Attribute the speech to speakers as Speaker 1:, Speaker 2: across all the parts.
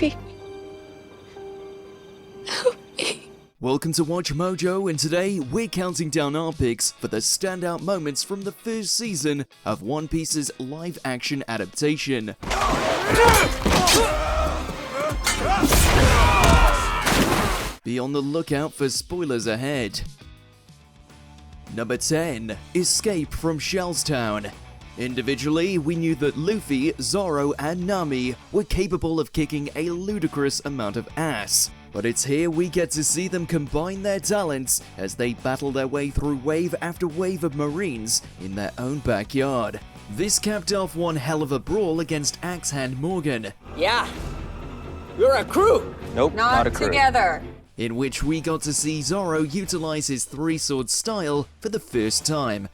Speaker 1: Luffy. Help me.
Speaker 2: Welcome to Watch Mojo, and today we're counting down our picks for the standout moments from the first season of One Piece's live-action adaptation. Be on the lookout for spoilers ahead. Number 10. Escape from Shellstown. Individually, we knew that Luffy, Zoro, and Nami were capable of kicking a ludicrous amount of ass. But it's here we get to see them combine their talents as they battle their way through wave after wave of Marines in their own backyard. This capped off one hell of a brawl against Axe Hand Morgan.
Speaker 3: Yeah, we're a crew.
Speaker 4: Nope, not a crew.
Speaker 5: Together.
Speaker 2: In which we got to see Zoro utilize his three-sword style for the first time.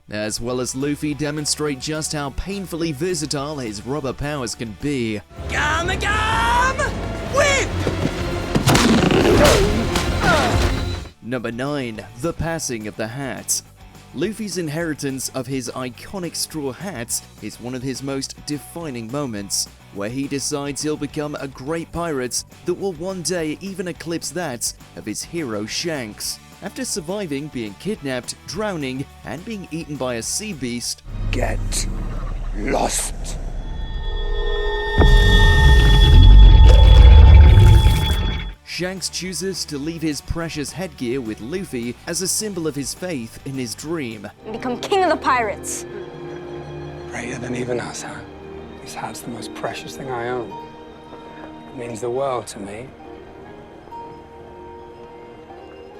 Speaker 2: As well as Luffy demonstrate just how painfully versatile his rubber powers can be.
Speaker 3: Win!
Speaker 2: Number 9. The Passing of the Hat. Luffy's inheritance of his iconic straw hat is one of his most defining moments, where he decides he'll become a great pirate that will one day even eclipse that of his hero Shanks. After surviving being kidnapped, drowning, and being eaten by a sea beast,
Speaker 4: Get lost.
Speaker 2: Shanks chooses to leave his precious headgear with Luffy as a symbol of his faith in his dream.
Speaker 5: And become king of the pirates.
Speaker 6: Greater than even us, huh? This hat's the most precious thing I own. It means the world to me.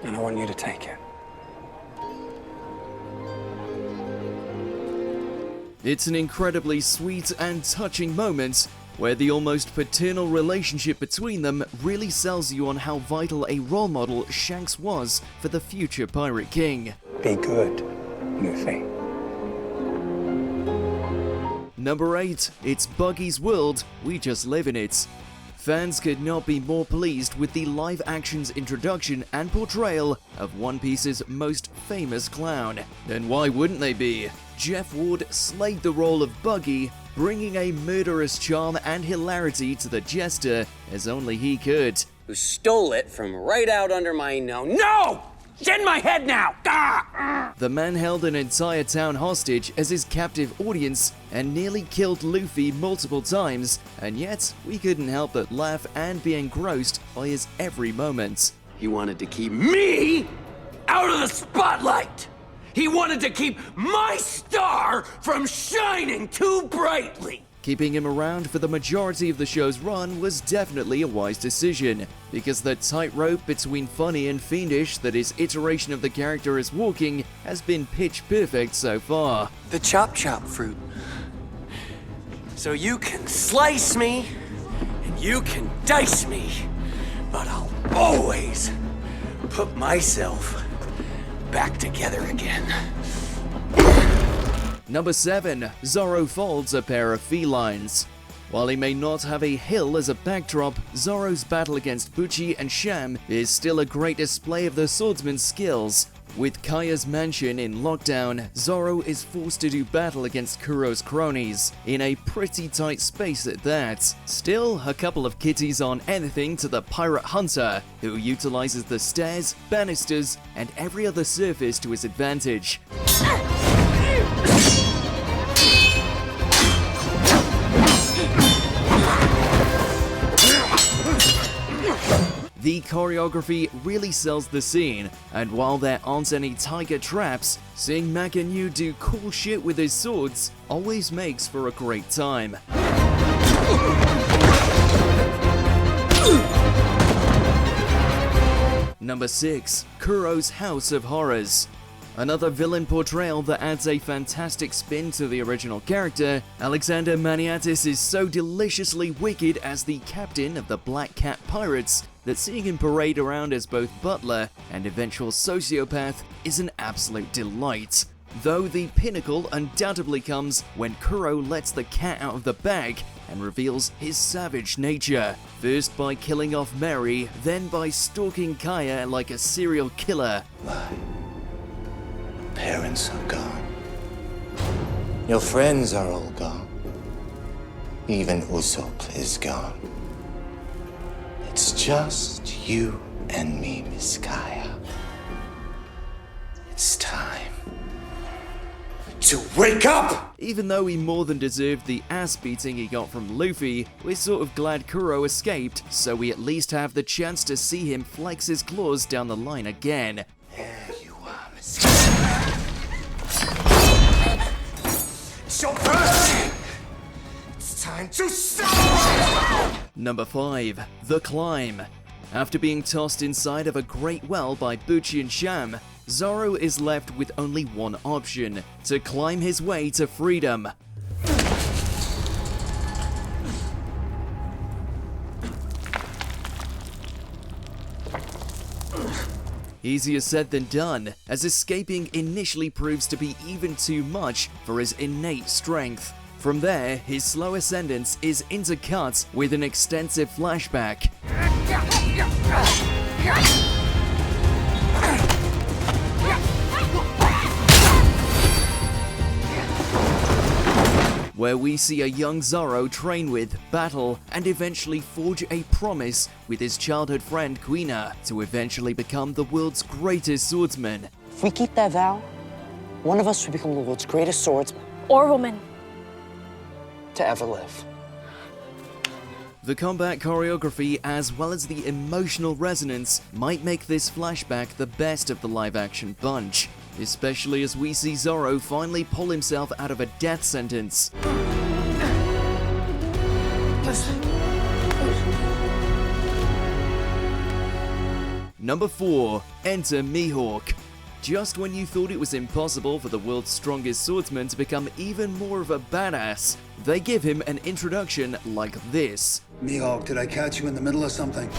Speaker 6: And I want you to take it.
Speaker 2: It's an incredibly sweet and touching moment where the almost paternal relationship between them really sells you on how vital a role model Shanks was for the future Pirate King.
Speaker 6: Be good, Luffy.
Speaker 2: Number 8. It's BUGGY'S world, we just live in it. Fans could not be more pleased with the live-action's introduction and portrayal of One Piece's most famous clown. And why wouldn't they be? Jeff Ward slayed the role of Buggy, bringing a murderous charm and hilarity to the jester as only he could.
Speaker 3: Who stole it from right out under my nose. No! It's in my head now! Ah!
Speaker 2: The man held an entire town hostage as his captive audience and nearly killed Luffy multiple times, and yet we couldn't help but laugh and be engrossed by his every moment.
Speaker 3: He wanted to keep me out of the spotlight! He wanted to keep my star from shining too brightly!
Speaker 2: Keeping him around for the majority of the show's run was definitely a wise decision, because the tightrope between funny and fiendish that his iteration of the character is walking has been pitch perfect so far.
Speaker 3: The chop fruit. So you can slice me, and you can dice me, but I'll always put myself back together again.
Speaker 2: Number 7. Zoro folds a pair of felines. While he may not have a hill as a backdrop, Zoro's battle against Butchie and Sham is still a great display of the swordsman's skills. With Kaya's mansion in lockdown, Zoro is forced to do battle against KURO'S cronies, in a pretty tight space at that. Still, a couple of kitties aren't anything to the pirate hunter, who utilizes the stairs, banisters, and every other surface to his advantage. The choreography really sells the scene, and while there aren't any tiger traps, seeing Makanyu do cool shit with his swords always makes for a great time. Number 6. KURO'S House of Horrors. Another villain portrayal that adds a fantastic spin to the original character, Alexander Maniatis is so deliciously wicked as the captain of the Black Cat Pirates that seeing him parade around as both butler and eventual sociopath is an absolute delight. Though the pinnacle undoubtedly comes when Kuro lets the cat out of the bag and reveals his savage nature, first by killing off Mary, then by stalking Kaya like a serial killer.
Speaker 7: My, parents are gone. Your friends are all gone.
Speaker 4: Even Usopp is gone. It's just you and me, Miss Kaya. It's time to wake up!
Speaker 2: Even though he more than deserved the ass beating he got from Luffy, we're sort of glad Kuro escaped, so we at least have the chance to see him flex his claws down the line again.
Speaker 4: There you are, Miss Kaya. It's your birthday! It's time to stop!
Speaker 2: Number 5. The Climb. After being tossed inside of a great well by Bucci and Sham, Zoro is left with only one option: to climb his way to freedom. Easier said than done, as escaping initially proves to be even too much for his innate strength. From there, his slow ascendance is intercut with an extensive flashback, where we see a young Zoro train with, battle, and eventually forge a promise with his childhood friend Kuina to eventually become the world's greatest swordsman.
Speaker 1: If we keep that vow, one of us will become the world's greatest swordsman
Speaker 5: Or woman.
Speaker 1: to ever live.
Speaker 2: The combat choreography as well as the emotional resonance might make this flashback the best of the live-action bunch, especially as we see Zoro finally pull himself out of a death sentence. Number 4. Enter Mihawk. Just when you thought it was impossible for the world's strongest swordsman to become even more of a badass, they give him an introduction like this.
Speaker 7: Mihawk, did I catch you in the middle of something?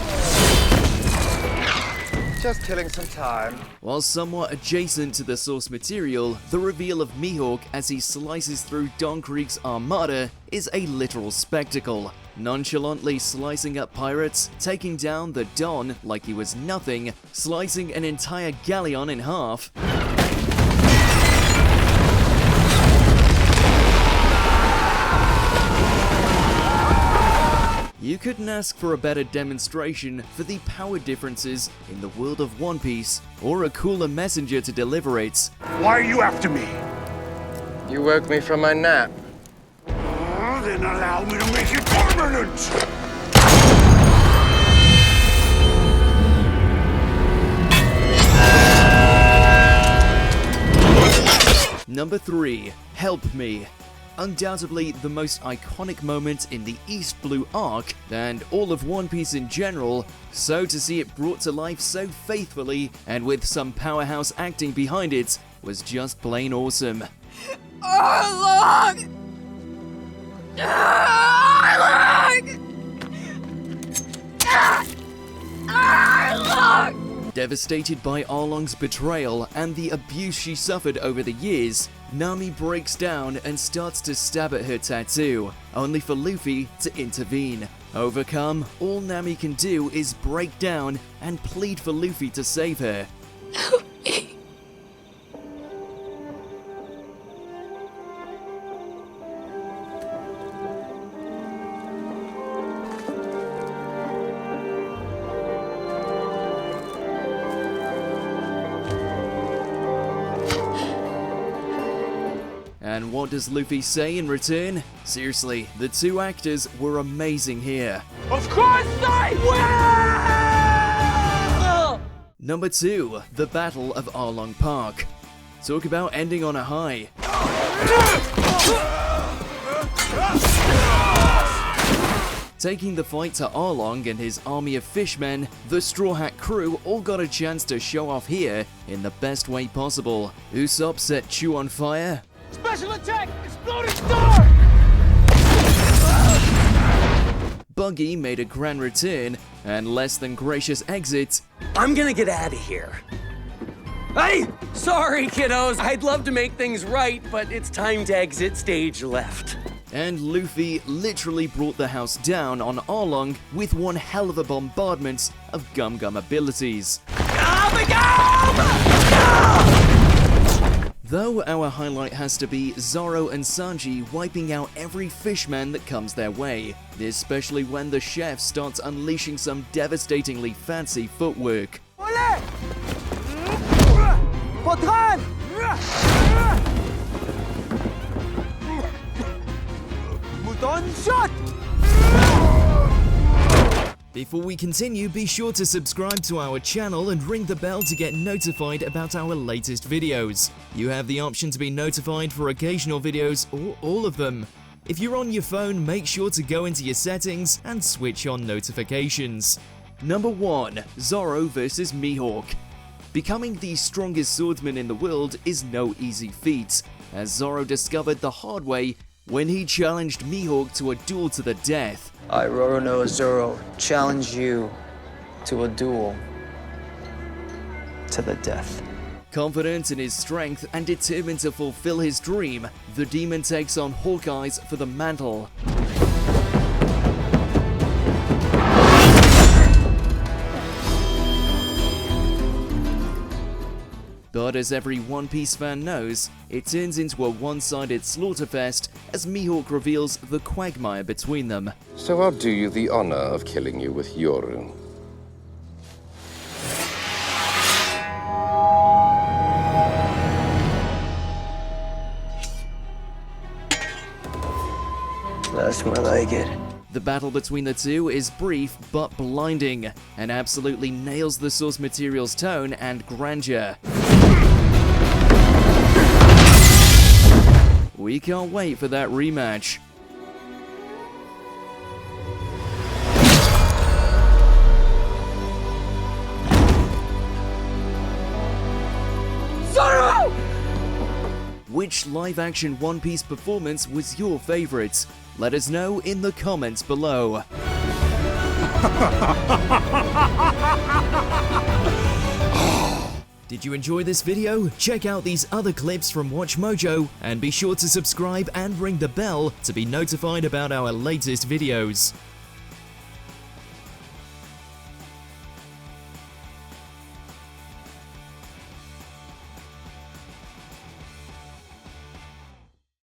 Speaker 8: Just killing some time.
Speaker 2: While somewhat adjacent to the source material, the reveal of Mihawk as he slices through Don Krieg's armada is a literal spectacle. Nonchalantly slicing up pirates, taking down the Don like he was nothing, slicing an entire galleon in half. You couldn't ask for a better demonstration for the power differences in the world of One Piece, or a cooler messenger to deliver it.
Speaker 8: Why are you after me?
Speaker 9: You woke me from my nap.
Speaker 8: Then allow me to make it permanent!
Speaker 2: Number 3. Help Me. Undoubtedly the most iconic moment in the East Blue arc, and all of One Piece in general, so to see it brought to life so faithfully and with some powerhouse acting behind it was just plain awesome.
Speaker 5: ARLONG! ARLONG! ARLONG!
Speaker 2: Devastated by Arlong's betrayal and the abuse she suffered over the years, Nami breaks down and starts to stab at her tattoo, only for Luffy to intervene. Overcome, all Nami can do is break down and plead for Luffy to save her. And what does Luffy say in return? Seriously, the two actors were amazing here.
Speaker 8: Of course I will!
Speaker 2: Number 2. The Battle of Arlong Park. Talk about ending on a high. Taking the fight to Arlong and his army of fishmen, the Straw Hat crew all got a chance to show off here in the best way possible. Usopp set Chew on fire.
Speaker 8: Special attack! Exploding star!
Speaker 2: Buggy made a grand return and less than gracious exit.
Speaker 3: I'm gonna get out of here. Hey! Sorry, kiddos. I'd love to make things right, but it's time to exit stage left.
Speaker 2: And Luffy literally brought the house down on Arlong with one hell of a bombardment of Gum Gum abilities. Though our highlight has to be Zoro and Sanji wiping out every fishman that comes their way, especially when the chef starts unleashing some devastatingly fancy footwork. Before we continue, be sure to subscribe to our channel and ring the bell to get notified about our latest videos. You have the option to be notified for occasional videos or all of them. If you're on your phone, make sure to go into your settings and switch on notifications. Number 1. Zoro vs Mihawk. Becoming the strongest swordsman in the world is no easy feat, as Zoro discovered the hard way when he challenged Mihawk to a duel to the death.
Speaker 1: I, Roro Zoro, challenge you to a duel to the death.
Speaker 2: Confident in his strength and determined to fulfill his dream, the demon takes on Hawkeye's for the mantle. But as every One Piece fan knows, it turns into a one-sided slaughterfest as Mihawk reveals the quagmire between them.
Speaker 10: So I'll do you the honor of killing you with Yoru.
Speaker 1: That's more like it.
Speaker 2: The battle between the two is brief but blinding, and absolutely nails the source material's tone and grandeur. We can't wait for that rematch.
Speaker 3: Zoro!
Speaker 2: Which live-action One Piece performance was your favorite? Let us know in the comments below. Did you enjoy this video? Check out these other clips from WatchMojo and be sure to subscribe and ring the bell to be notified about our latest videos.